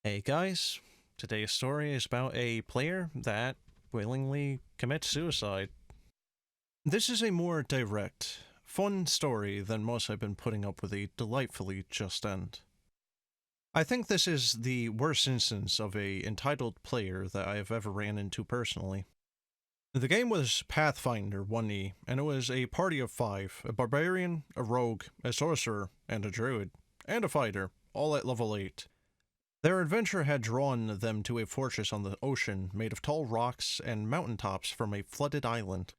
Hey guys, today's story is about a player that willingly commits suicide. This is a more direct, fun story than most I've been putting up with a delightfully just end. I think this is the worst instance of a entitled player that I have ever ran into personally. The game was Pathfinder 1E, and it was a party of 5, a barbarian, a rogue, a sorcerer, and a druid, and a fighter, all at level 8. Their adventure had drawn them to a fortress on the ocean made of tall rocks and mountaintops from a flooded island.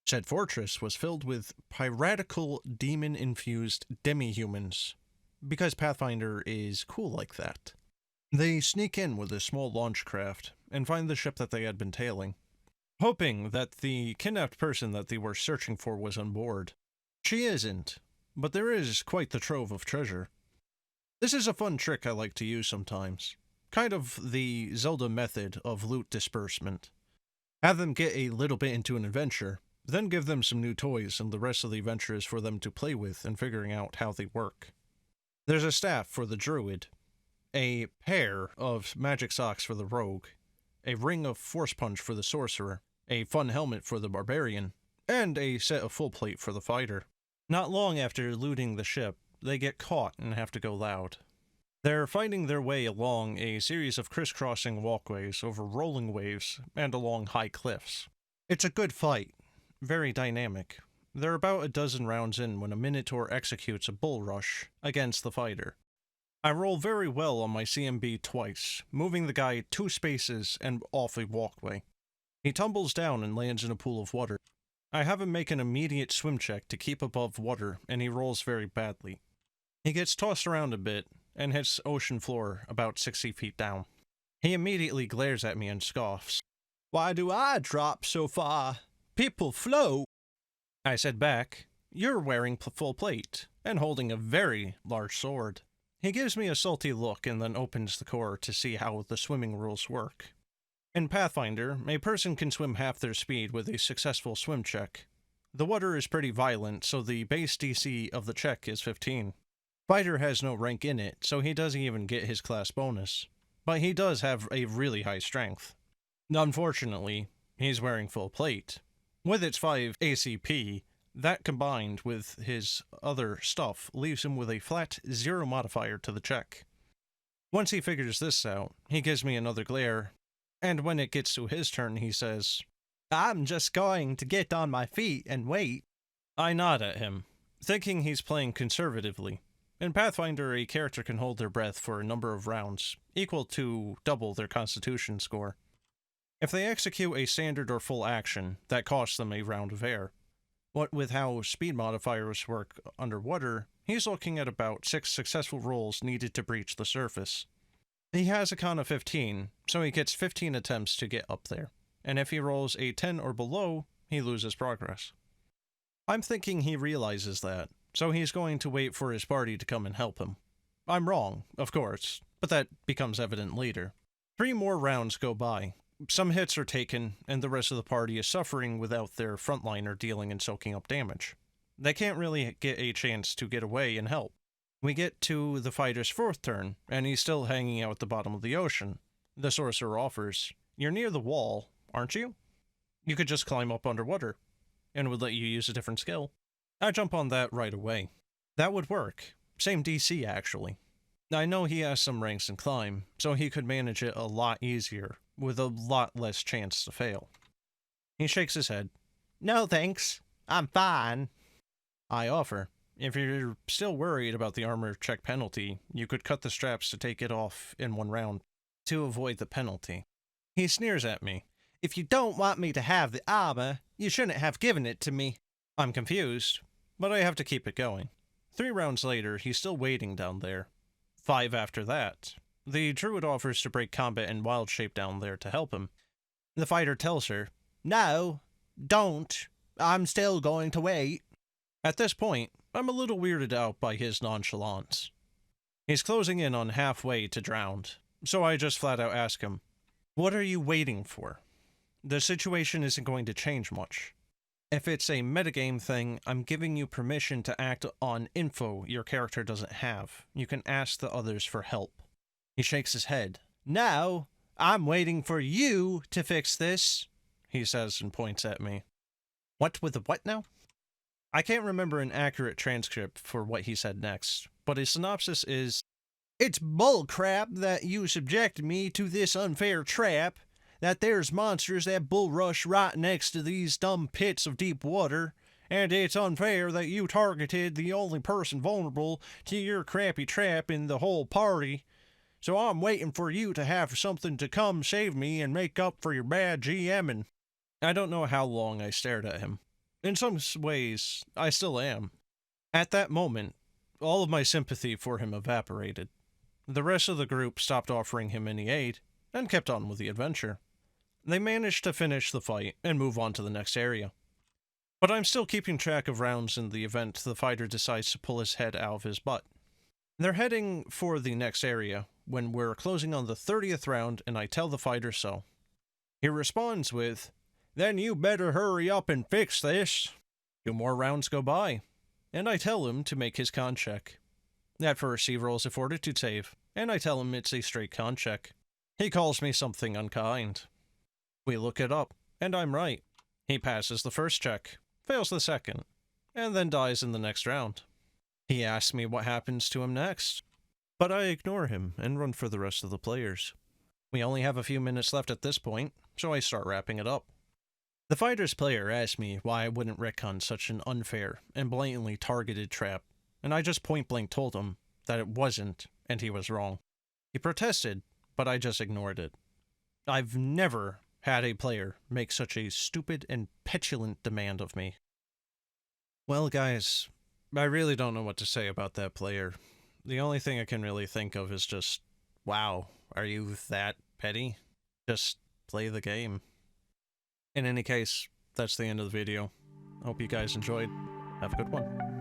Said fortress was filled with piratical demon-infused demi-humans, because Pathfinder is cool like that. They sneak in with a small launch craft and find the ship that they had been tailing, hoping that the kidnapped person that they were searching for was on board. She isn't, but there is quite the trove of treasure. This is a fun trick I like to use sometimes. Kind of the Zelda method of loot disbursement. Have them get a little bit into an adventure, then give them some new toys, and the rest of the adventure is for them to play with and figuring out how they work. There's a staff for the druid, a pair of magic socks for the rogue, a ring of force punch for the sorcerer, a fun helmet for the barbarian, and a set of full plate for the fighter. Not long after looting the ship, they get caught and have to go loud. They're fighting their way along a series of crisscrossing walkways over rolling waves and along high cliffs. It's a good fight, very dynamic. They're about a dozen rounds in when a Minotaur executes a bull rush against the fighter. I roll very well on my CMB twice, moving the guy 2 spaces and off a walkway. He tumbles down and lands in a pool of water. I have him make an immediate swim check to keep above water, and he rolls very badly. He gets tossed around a bit and hits ocean floor about 60 feet down. He immediately glares at me and scoffs. "Why do I drop so far? People float." I said back, "You're wearing full plate and holding a very large sword." He gives me a salty look and then opens the core to see how the swimming rules work. In Pathfinder, a person can swim half their speed with a successful swim check. The water is pretty violent, so the base DC of the check is 15. Fighter has no rank in it, so he doesn't even get his class bonus. But he does have a really high strength. Unfortunately, he's wearing full plate. With its 5 ACP, that combined with his other stuff leaves him with a flat 0 modifier to the check. Once he figures this out, he gives me another glare, and when it gets to his turn, he says, "I'm just going to get on my feet and wait." I nod at him, thinking he's playing conservatively. In Pathfinder, a character can hold their breath for a number of rounds, equal to double their constitution score. If they execute a standard or full action, that costs them a round of air. What with how speed modifiers work underwater, he's looking at about 6 successful rolls needed to breach the surface. He has a con of 15, so he gets 15 attempts to get up there, and if he rolls a 10 or below, he loses progress. I'm thinking he realizes that, so he's going to wait for his party to come and help him. I'm wrong, of course, but that becomes evident later. 3 more rounds go by. Some hits are taken, and the rest of the party is suffering without their frontliner dealing and soaking up damage. They can't really get a chance to get away and help. We get to the fighter's 4th turn, and he's still hanging out at the bottom of the ocean. The sorcerer offers, "You're near the wall, aren't you? You could just climb up underwater, and it would let you use a different skill." I jump on that right away. That would work. Same DC, actually. I know he has some ranks in climb, so he could manage it a lot easier, with a lot less chance to fail. He shakes his head. "No thanks, I'm fine." I offer, if you're still worried about the armor check penalty, you could cut the straps to take it off in 1 round, to avoid the penalty. He sneers at me. "If you don't want me to have the armor, you shouldn't have given it to me." I'm confused, but I have to keep it going. 3 rounds later, he's still waiting down there. 5 after that. The druid offers to break combat in wild shape down there to help him. The fighter tells her, "No, don't. I'm still going to wait." At this point, I'm a little weirded out by his nonchalance. He's closing in on halfway to drowned, so I just flat out ask him, "What are you waiting for? The situation isn't going to change much. If it's a metagame thing, I'm giving you permission to act on info your character doesn't have. You can ask the others for help." He shakes his head. Now, I'm waiting for you to fix this, he says and points at me. What with the what now? I can't remember an accurate transcript for what he said next, but his synopsis is, "It's bullcrap that you subjected me to this unfair trap, that there's monsters that bull rush right next to these dumb pits of deep water, and it's unfair that you targeted the only person vulnerable to your crappy trap in the whole party. So I'm waiting for you to have something to come save me and make up for your bad GMing." I don't know how long I stared at him. In some ways, I still am. At that moment, all of my sympathy for him evaporated. The rest of the group stopped offering him any aid, and kept on with the adventure. They managed to finish the fight and move on to the next area. But I'm still keeping track of rounds in the event the fighter decides to pull his head out of his butt. They're heading for the next area when we're closing on the 30th round and I tell the fighter so. He responds with, "Then you better hurry up and fix this." 2 more rounds go by, and I tell him to make his con check. At first he rolls a fortitude save, and I tell him it's a straight con check. He calls me something unkind. We look it up, and I'm right. He passes the first check, fails the second, and then dies in the next round. He asks me what happens to him next, but I ignore him and run for the rest of the players. We only have a few minutes left at this point, so I start wrapping it up. The fighter's player asked me why I wouldn't retcon such an unfair and blatantly targeted trap, and I just point-blank told him that it wasn't, and he was wrong. He protested, but I just ignored it. I've never had a player make such a stupid and petulant demand of me. Well, guys, I really don't know what to say about that player. The only thing I can really think of is just, wow, are you that petty? Just play the game. In any case, that's the end of the video. Hope you guys enjoyed. Have a good one.